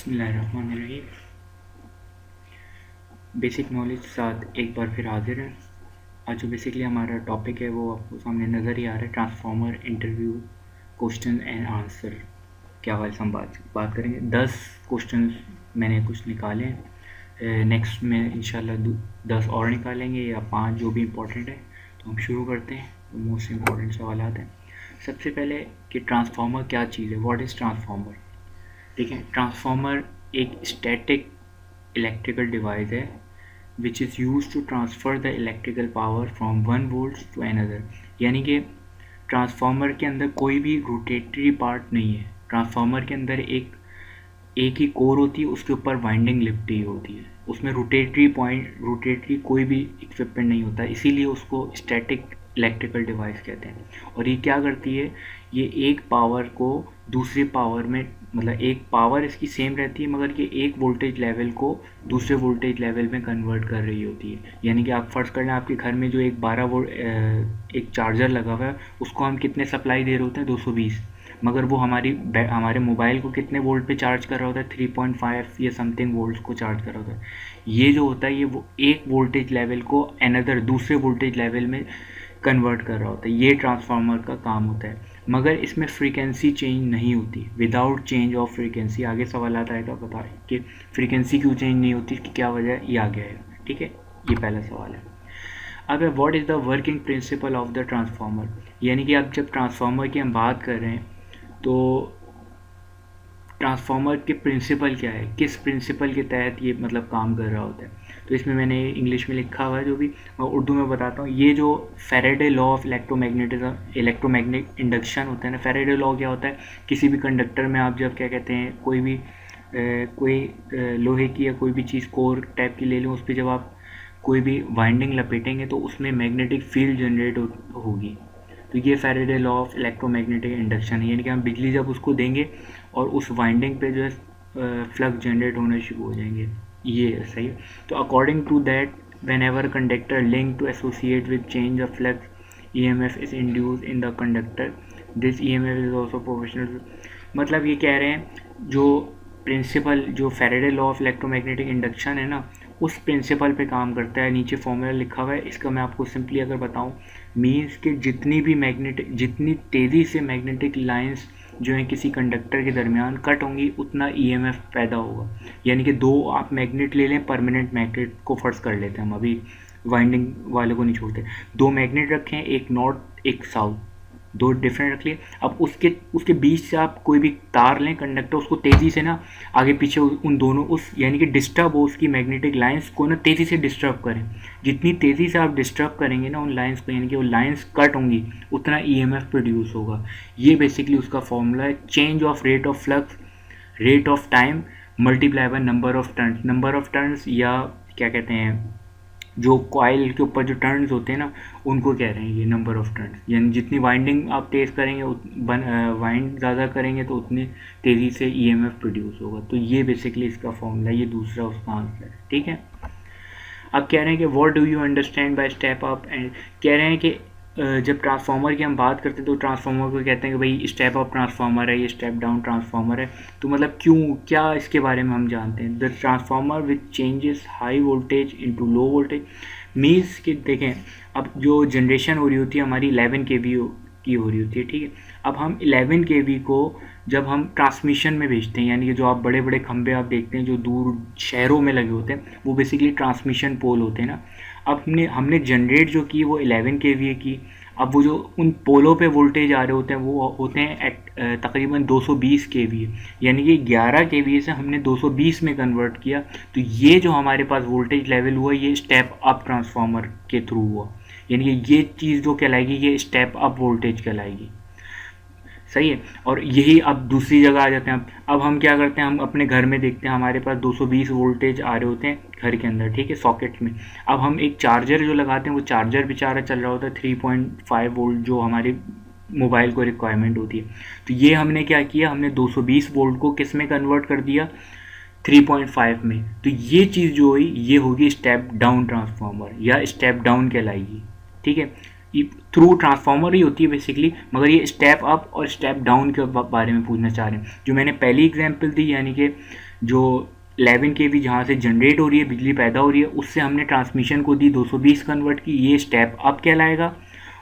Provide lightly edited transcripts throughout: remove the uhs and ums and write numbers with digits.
बिस्मिल्लाहिर्रहमानिर्रहीम। Basic knowledge के साथ एक बार फिर हाजिर हैं। आज जो बेसिकली हमारा टॉपिक है वो आपको सामने नज़र ही आ रहा है, transformer interview question and answer के हवाले से हम बात करेंगे। 10 क्वेश्चन मैंने कुछ निकाले हैं, नेक्स्ट में इंशाल्लाह 10 और निकालेंगे या 5 जो भी इम्पोर्टेंट है। तो हम शुरू करते हैं। मोस्ट इम्पोर्टेंट सवाल हैं। सबसे पहले कि ट्रांसफार्मर क्या चीज़ है, व्हाट इज़ ट्रांसफार्मर। ठीक है, ट्रांसफार्मर एक स्टैटिक इलेक्ट्रिकल डिवाइस है which is use to transfer the electrical power from one volt to another. यानी कि ट्रांसफार्मर के अंदर कोई भी रोटेटरी पार्ट नहीं है। ट्रांसफार्मर के अंदर एक ही कोर होती है, उसके ऊपर वाइंडिंग लिपटी होती है। उसमें रोटेटरी कोई भी इक्विपमेंट नहीं होता, इसीलिए उसको स्टैटिक इलेक्ट्रिकल डिवाइस कहते हैं। और ये क्या करती है, ये एक पावर को दूसरे पावर में, मतलब एक पावर इसकी सेम रहती है मगर ये एक वोल्टेज लेवल को दूसरे वोल्टेज लेवल में कन्वर्ट कर रही होती है। यानी कि आप फ़र्ज़ कर लें आपके घर में जो एक 12 वोल्ट एक चार्जर लगा हुआ है, उसको हम कितने सप्लाई दे रहे होते हैं, 220, मगर वो हमारे मोबाइल को कितने वोल्ट पे चार्ज कर रहा होता है, 3.5 या समथिंग वोल्ट्स को चार्ज कर रहा होता है। ये जो होता है ये वो एक वोल्टेज लेवल को अनदर दूसरे वोल्टेज लेवल में कन्वर्ट कर रहा होता है। ये ट्रांसफार्मर का काम होता है, मगर इसमें फ्रीक्वेंसी चेंज नहीं होती। विदाउट चेंज ऑफ फ्रीक्वेंसी, आगे सवाल आता है तो बता कि फ्रीक्वेंसी क्यों चेंज नहीं होती, इसकी क्या वजह है, ये आगे आएगा। ठीक है, ये पहला सवाल है। अब what is the working principle of the transformer. यानी कि अब जब ट्रांसफार्मर की हम बात कर रहे हैं तो ट्रांसफार्मर के प्रिंसिपल क्या है, किस प्रिंसिपल के तहत ये मतलब काम कर रहा होता है। तो इसमें मैंने इंग्लिश में लिखा हुआ है, जो भी मैं उर्दू में बताता हूँ। ये जो Faraday law of electromagnetic induction होता है ना, फेरेडे लॉ क्या होता है, किसी भी कंडक्टर में आप जब क्या कहते हैं कोई लोहे की या कोई भी चीज़ कोर टाइप की ले लें, उस पर जब आप कोई भी वाइंडिंग लपेटेंगे तो उसमें मैग्नेटिक फील्ड जनरेट होगी। तो ये Faraday law of electromagnetic induction है। यानी कि हम बिजली जब उसको देंगे और उस वाइंडिंग पे जो है फ्लक्स जनरेट होने शुरू हो जाएंगे। ये सही है। तो according to that whenever conductor link to associate with change of flux EMF is induce in the conductor, this EMF is also proportional. मतलब ये कह रहे हैं जो प्रिंसिपल जो Faraday law of electromagnetic induction है ना, उस प्रिंसिपल पे काम करता है। नीचे फॉर्मूला लिखा हुआ है, इसका मैं आपको सिंपली अगर बताऊं, मीन्स कि जितनी तेज़ी से मैग्नेटिक लाइंस जो है किसी कंडक्टर के दरमियान कट होंगी, उतना EMF पैदा होगा। यानी कि दो आप मैग्नेट ले लें, परमानेंट मैग्नेट को फर्ज कर लेते हैं हम, अभी वाइंडिंग वाले को नहीं छोड़ते। दो मैग्नेट रखें, एक नॉर्थ एक साउथ, दो डिफरेंट रख लिए। अब उसके बीच से आप कोई भी तार लें कंडक्टर, उसको तेज़ी से ना आगे पीछे उन दोनों यानी कि डिस्टर्ब हो, उसकी मैग्नेटिक लाइंस को ना तेज़ी से डिस्टर्ब करें। जितनी तेज़ी से आप डिस्टर्ब करेंगे ना उन लाइंस को, यानी कि वो लाइंस कट होंगी, उतना EMF प्रोड्यूस होगा। ये बेसिकली उसका फॉर्मूला है, change of rate of flux rate of time multiply by number of turns या क्या कहते हैं, जो कॉइल के ऊपर जो टर्न्स होते हैं ना, उनको कह रहे हैं ये नंबर ऑफ टर्न्स। यानी जितनी वाइंडिंग आप तेज़ करेंगे, वाइंड ज़्यादा करेंगे तो उतनी तेज़ी से EMF प्रोड्यूस होगा। तो ये बेसिकली इसका फॉर्मूला, ये दूसरा उसका आंसर है। ठीक है, अब कह रहे हैं कि what do you understand by step up and, कह रहे हैं कि जब ट्रांसफार्मर की हम बात करते हैं तो ट्रांसफार्मर को कहते हैं कि भाई स्टेप अप ट्रांसफार्मर है, ये स्टेप डाउन ट्रांसफार्मर है। तो मतलब क्यों, क्या इसके बारे में हम जानते हैं। The transformer which changes high voltage into low voltage means कि देखें, अब जो जनरेशन हो रही होती है हमारी 11 kV की हो रही होती है। ठीक है, अब हम 11 kV को जब हम ट्रांसमिशन में भेजते हैं, यानी कि जो आप बड़े बड़े खंभे आप देखते हैं जो दूर शहरों में लगे होते हैं, वो बेसिकली ट्रांसमिशन पोल होते हैं ना। अब हमने जनरेट जो की वो 11 kV की। अब वो जो उन पोलों पे वोल्टेज आ रहे होते हैं वो होते हैं तकरीबन 220 kV, यानी कि 11 kV से हमने 220 में कन्वर्ट किया। तो ये जो हमारे पास वोल्टेज लेवल हुआ, ये स्टेप अप ट्रांसफार्मर के थ्रू हुआ। यानी कि ये चीज़ जो कहलाएगी ये स्टेप अप वोल्टेज कहलाएगी। सही है। और यही अब दूसरी जगह आ जाते हैं। अब हम क्या करते हैं, हम अपने घर में देखते हैं हमारे पास 220 वोल्टेज आ रहे होते हैं घर के अंदर, ठीक है, सॉकेट में। अब हम एक चार्जर जो लगाते हैं, वो चार्जर बेचारा चल रहा होता है 3.5 वोल्ट, जो हमारी मोबाइल को रिक्वायरमेंट होती है। तो ये हमने क्या किया, हमने 220 वोल्ट को किस में कन्वर्ट कर दिया, 3.5 में। तो ये चीज़ जो हुई ये होगी स्टेप डाउन ट्रांसफार्मर या स्टेप डाउन कहलाएगी। ठीक है, थ्रू ट्रांसफार्मर ही होती है बेसिकली, मगर ये स्टेप अप और स्टेप डाउन के बारे में पूछना चाह रहे हैं। जो मैंने पहली एग्जांपल दी, यानी कि जो 11 kV जहाँ से जनरेट हो रही है, बिजली पैदा हो रही है, उससे हमने ट्रांसमिशन को दी 220 कन्वर्ट की, ये स्टेप अप कहलाएगा।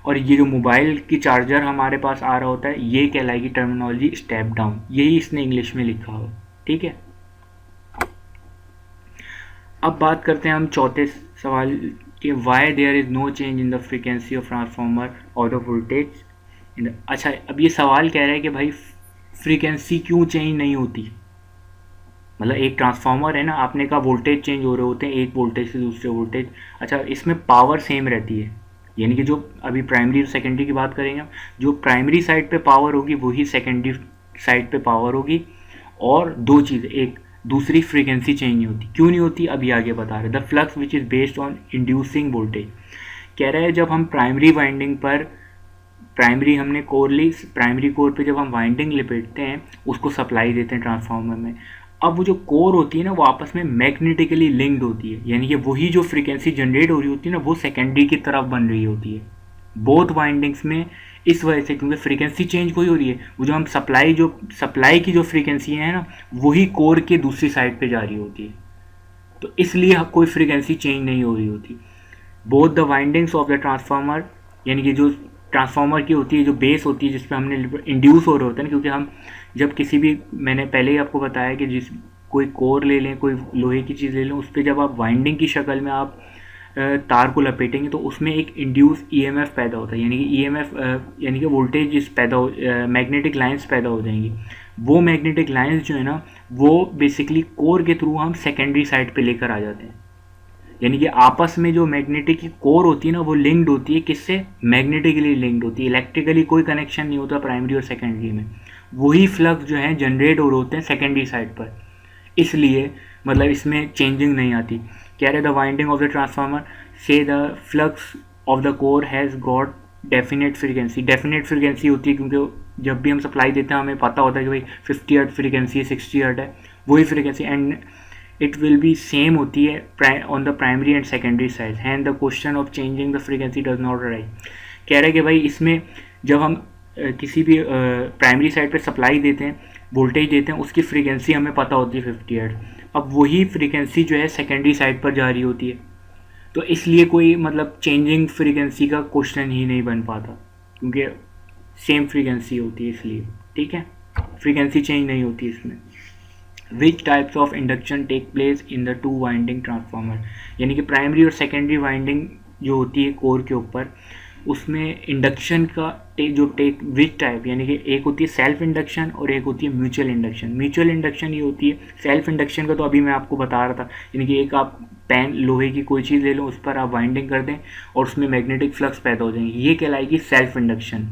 और ये जो मोबाइल की चार्जर हमारे पास आ रहा होता है, ये कहलाएगी टर्मिनोलॉजी स्टेप डाउन। यही इसने इंग्लिश में लिखा हो, ठीक है। अब बात करते हैं हम चौथे सवाल कि why there is no change in the frequency of transformer और द वोल्टेज। अच्छा, अब ये सवाल कह रहा है कि भाई फ्रीक्वेंसी क्यों चेंज नहीं होती। मतलब एक ट्रांसफार्मर है ना, आपने कहा वोल्टेज चेंज हो रहे होते हैं एक वोल्टेज से दूसरे वोल्टेज। अच्छा, इसमें पावर सेम रहती है, यानी कि जो अभी प्राइमरी और सेकेंडरी की बात करेंगे, जो प्राइमरी साइड पे पावर होगी वही सेकेंडरी साइड पे पावर होगी। और दो चीज़, एक दूसरी फ्रीक्वेंसी चेंज नहीं होती। क्यों नहीं होती, अभी आगे बता रहे। The flux which is based on inducing voltage. कह रहा है जब हम प्राइमरी वाइंडिंग पर, प्राइमरी हमने कोर ली, प्राइमरी कोर पे जब हम वाइंडिंग लपेटते हैं, उसको सप्लाई देते हैं ट्रांसफार्मर में। अब वो जो कोर होती है ना, वो आपस में मैग्नेटिकली लिंक्ड होती है, यानी कि वही जो फ्रीक्वेंसी जनरेट हो रही होती है ना, वो सेकेंडरी की तरफ बन रही होती है बोथ वाइंडिंग्स में। इस वजह से, क्योंकि फ्रीक्वेंसी चेंज कोई हो रही है, वो जो हम सप्लाई की जो फ्रीक्वेंसी है ना, वही कोर के दूसरी साइड पे जा रही होती है। तो इसलिए कोई फ्रीक्वेंसी चेंज नहीं हो रही होती। Both the windings of the transformer, यानी कि जो ट्रांसफार्मर की होती है, जो बेस होती है जिस पे हमने इंड्यूस हो रहे होते हैं ना, क्योंकि हम जब किसी भी, मैंने पहले ही आपको बताया कि जिस कोई कोर ले लें, कोई लोहे की चीज़ ले लें, उस पर जब आप वाइंडिंग की शक्ल में आप तार को लपेटेंगे तो उसमें एक इंड्यूस ईएमएफ पैदा होता है, यानी कि ईएमएफ यानी कि वोल्टेज इस पैदा हो, मैग्नेटिक लाइंस पैदा हो जाएंगी। वो मैग्नेटिक लाइंस जो है ना, वो बेसिकली कोर के थ्रू हम सेकेंडरी साइड पे लेकर आ जाते हैं। यानी कि आपस में जो मैग्नेटिक की कोर होती है ना, वो लिंक्ड होती है, किससे, मैग्नेटिकली लिंक्ड होती है। इलेक्ट्रिकली कोई कनेक्शन नहीं होता प्राइमरी और सेकेंडरी में। वही फ्लक्स जो है जनरेट हो रहे होते हैं सेकेंडरी साइड पर, इसलिए मतलब इसमें चेंजिंग नहीं आती। कह रहे the winding of the transformer से the flux of the core has got definite frequency. Definite frequency होती है क्योंकि जब भी हम सप्लाई देते हैं हमें पता होता है कि भाई 50 हर्ट्ज फ्रीक्वेंसी है, 60 हर्ट्ज है, वही frequency. And it will be same होती है on the primary and secondary side, and the question of changing the frequency does not arise। कह रहे हैं कि भाई इसमें जब हम किसी भी प्राइमरी साइड पे सप्लाई देते हैं, वोल्टेज देते हैं, उसकी फ्रीक्वेंसी हमें पता होती है 50 हर्ट्ज। अब वही फ्रीक्वेंसी जो है सेकेंडरी साइड पर जा रही होती है, तो इसलिए कोई मतलब चेंजिंग फ्रीक्वेंसी का क्वेश्चन ही नहीं बन पाता, क्योंकि सेम फ्रीक्वेंसी होती है इसलिए, ठीक है, फ्रीक्वेंसी चेंज नहीं होती इसमें। Which types of induction take place in the two winding transformer, यानी कि प्राइमरी और सेकेंडरी वाइंडिंग जो होती है कोर के ऊपर, उसमें इंडक्शन का जो टेक विच टाइप, यानी कि एक होती है सेल्फ इंडक्शन और एक होती है म्यूचुअल इंडक्शन। म्यूचुअल इंडक्शन ये होती है, सेल्फ इंडक्शन का तो अभी मैं आपको बता रहा था, यानी कि एक आप पेन लोहे की कोई चीज़ ले लो, उस पर आप वाइंडिंग कर दें और उसमें मैग्नेटिक फ्लक्स पैदा हो जाएंगे, ये कहलाएगी सेल्फ इंडक्शन।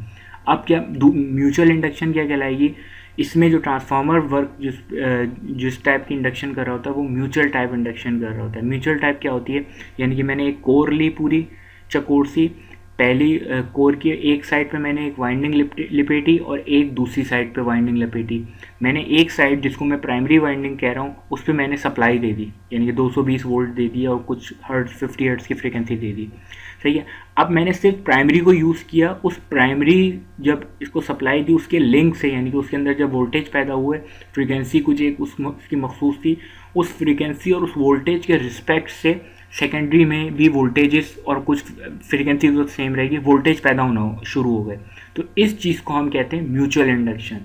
अब क्या म्यूचुअल इंडक्शन क्या कहलाएगी, इसमें जो ट्रांसफार्मर वर्क जिस टाइप की इंडक्शन कर रहा होता है वो म्यूचुअल टाइप इंडक्शन कर रहा होता है। म्यूचुअल टाइप क्या होती है, यानी कि मैंने एक कोर ली पूरी चकोर सी, पहली कोर की एक साइड पे मैंने एक वाइंडिंग लपेटी और एक दूसरी साइड पे वाइंडिंग लपेटी। मैंने एक साइड जिसको मैं प्राइमरी वाइंडिंग कह रहा हूँ उस पर मैंने सप्लाई दे दी, यानी कि 220 वोल्ट दे दिया और कुछ हर्ट्ज 50 हर्ट्ज की फ्रिक्वेंसी दे दी, सही है। अब मैंने सिर्फ प्राइमरी को यूज़ किया, उस प्राइमरी जब इसको सप्लाई दी उसके लिंक से, यानी कि उसके अंदर जब वोल्टेज पैदा हुए, फ्रीक्वेंसी कुछ एक उसकी मखसूस थी, उस फ्रीक्वेंसी और उस वोल्टेज के रिस्पेक्ट से सेकेंडरी में भी वोल्टेजेस और कुछ फ्रीक्वेंसी तो सेम रहेगी, वोल्टेज पैदा होना शुरू हो गए। तो इस चीज़ को हम कहते हैं म्यूचुअल इंडक्शन,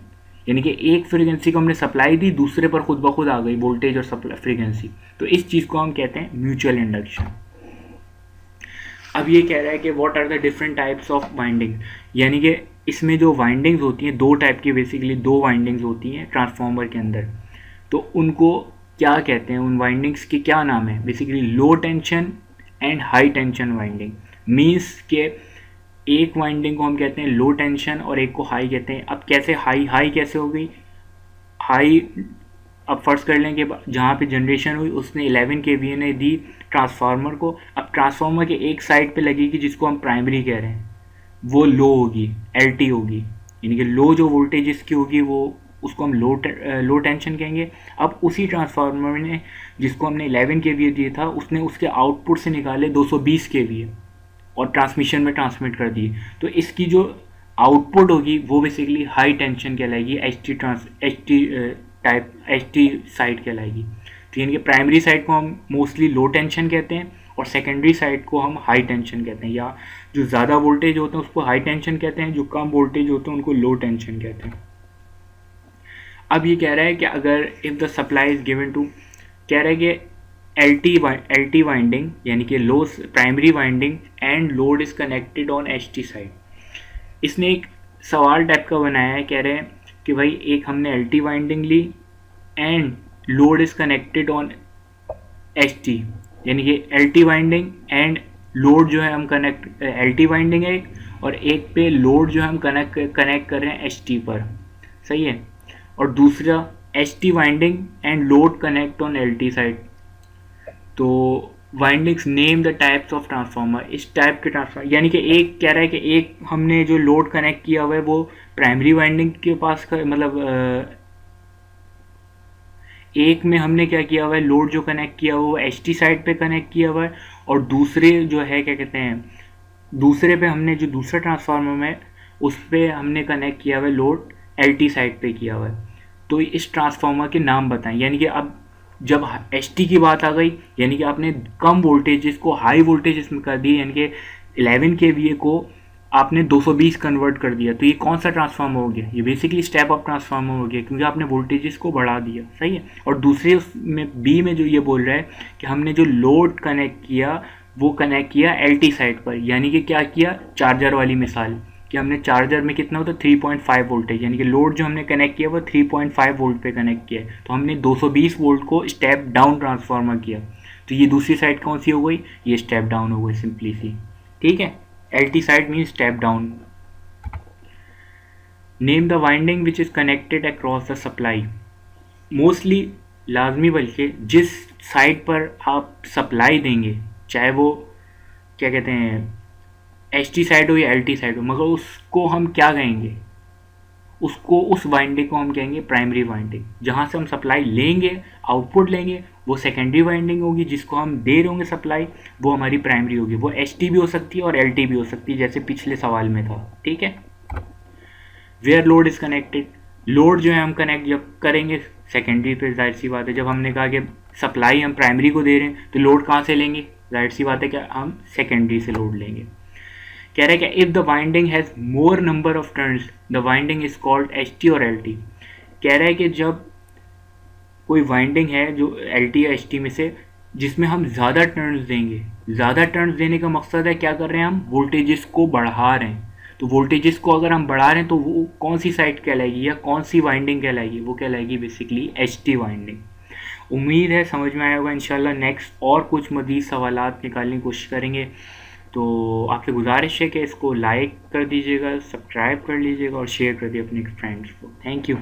यानी कि एक फ्रीक्वेंसी को हमने सप्लाई दी, दूसरे पर खुद ब खुद आ गई वोल्टेज और सप्लाई फ्रीक्वेंसी, तो इस चीज़ को हम कहते हैं म्यूचुअल इंडक्शन। अब ये कह रहा है कि what are the different types of winding, यानी कि इसमें जो वाइंडिंग्स होती हैं दो टाइप की, बेसिकली दो वाइंडिंग्स होती हैं ट्रांसफार्मर के अंदर, तो उनको क्या कहते हैं, उन वाइंडिंग्स के क्या नाम है, basically low tension and high tension winding. Means के एक वाइंडिंग को हम कहते हैं लो टेंशन और एक को हाई कहते हैं। अब कैसे हाई कैसे हो गई, हाई अब फर्स्ट कर लें कि जहाँ पे जनरेशन हुई उसने 11 kVA ने दी ट्रांसफार्मर को। अब ट्रांसफार्मर के एक साइड पे लगेगी जिसको हम प्राइमरी कह रहे हैं, वो लो होगी, LT होगी, यानी कि लो जो वोल्टेज इसकी होगी वो उसको हम लो टेंशन कहेंगे। अब उसी ट्रांसफार्मर ने जिसको हमने 11 kVA दिया था, उसने उसके आउटपुट से निकाले 220 kVA और ट्रांसमिशन में ट्रांसमिट कर दिए, तो इसकी जो आउटपुट होगी वो बेसिकली हाई टेंशन कहलाएगी, HT type H T side कहलाएगी। तो यानी कि प्राइमरी साइड को हम मोस्टली लो टेंशन कहते हैं और सेकेंडरी साइड को हम हाई टेंशन कहते हैं, या जो ज़्यादा वोल्टेज होते हैं उसको हाई टेंशन कहते हैं, जो कम वोल्टेज होते हैं उनको लो टेंशन कहते हैं। अब ये कह रहा है कि अगर if the supply is given to, कह रहा है कि एल टी वाइंडिंग यानी कि low primary winding and load is connected on H T side. इसने एक सवाल टाइप का बनाया है, कह रहे हैं कि भाई एक हमने एल टी वाइंडिंग ली and load is connected on H T, यानी कि L T winding and load जो है हम कनेक्ट, एल टी वाइंडिंग है एक, और एक पे लोड जो है हम कनेक्ट कर रहे हैं एच टी पर, सही है। और दूसरा H T winding and load connect on L T side. तो windings name the types of transformer, इस टाइप के ट्रांसफार्मर, यानी कि एक कह रहा है कि एक हमने जो लोड कनेक्ट किया हुआ है वो प्राइमरी वाइंडिंग के पास मतलब एक में हमने क्या किया हुआ है, लोड जो कनेक्ट किया हुआ है वो एच टी साइड पे कनेक्ट किया हुआ है, और दूसरे जो है क्या कहते हैं, दूसरे पे हमने जो दूसरा ट्रांसफार्मर है उस पर हमने कनेक्ट किया हुआ है लोड एल टी साइड पे किया हुआ है। तो इस ट्रांसफार्मर के नाम बताएं। यानी कि अब जब एच टी की बात आ गई, यानी कि आपने कम वोल्टेज को हाई वोल्टेज इसमें कर दी, यानी कि 11 के को आपने 220 कन्वर्ट कर दिया, तो ये कौन सा ट्रांसफार्मर हो गया, ये बेसिकली स्टेप अप ट्रांसफार्मर हो गया, क्योंकि आपने वोल्टेजेस को बढ़ा दिया, सही है। और दूसरे उसमें बी में जो ये बोल रहा है कि हमने जो लोड कनेक्ट किया वो कनेक्ट किया एल टी साइड पर, यानी कि क्या किया, चार्जर वाली मिसाल कि हमने चार्जर में कितना होता है 3.5 वोल्टेज, यानी कि लोड जो हमने कनेक्ट किया वो 3.5 वोल्ट पे कनेक्ट किया है, तो हमने 220 वोल्ट को स्टेप डाउन ट्रांसफार्मर किया। तो ये दूसरी साइड कौन सी हो गई, ये स्टेप डाउन हो गई सिंपली सी, ठीक है। L T side mean step down. Name the winding which is connected across the supply. Mostly लाजमी बल्कि जिस साइड पर आप सप्लाई देंगे, चाहे वो क्या कहते हैं एच टी साइड हो या एल टी साइड हो, मगर उसको हम क्या कहेंगे, उसको उस वाइंडिंग को हम कहेंगे प्राइमरी वाइंडिंग। जहाँ से हम सप्लाई लेंगे, आउटपुट लेंगे, वो सेकेंडरी वाइंडिंग होगी। जिसको हम दे रहे होंगे सप्लाई वो हमारी प्राइमरी होगी। वो एच टी भी हो सकती है और एल टी भी हो सकती है, जैसे पिछले सवाल में था, ठीक है। Where load is connected, load जो है हम कनेक्ट जब करेंगे सेकेंडरी पे, जाहिर सी बात है। जब हमने कहा कि सप्लाई हम प्राइमरी को दे रहे हैं तो लोड कहाँ से लेंगे, जाहिर सी बात है कि हम सेकेंडरी से लोड लेंगे। कह रहा है कि if the winding has more number of turns the winding is called H T और एल टी। कह रहा है कि जब कोई वाइंडिंग है जो एल टी या एच टी में से जिसमें हम ज़्यादा टर्न्स देंगे, ज़्यादा टर्न्स देने का मकसद है क्या कर रहे हैं, हम वोल्टेजेस को बढ़ा रहे हैं। तो वोल्टेजेस को अगर हम बढ़ा रहे हैं तो वो कौन सी साइड कहलाएगी या कौन सी वाइंडिंग कहलाएगी, वो कहलाएगी बेसिकली एच टी वाइंडिंग। उम्मीद है समझ में आया होगा। इंशाल्लाह नेक्स्ट और कुछ मज़ीद सवालात निकालने की कोशिश करेंगे। तो आपसे गुजारिश है कि इसको लाइक कर दीजिएगा, सब्सक्राइब कर लीजिएगा और शेयर कर दिए अपने फ्रेंड्स को। Thank you.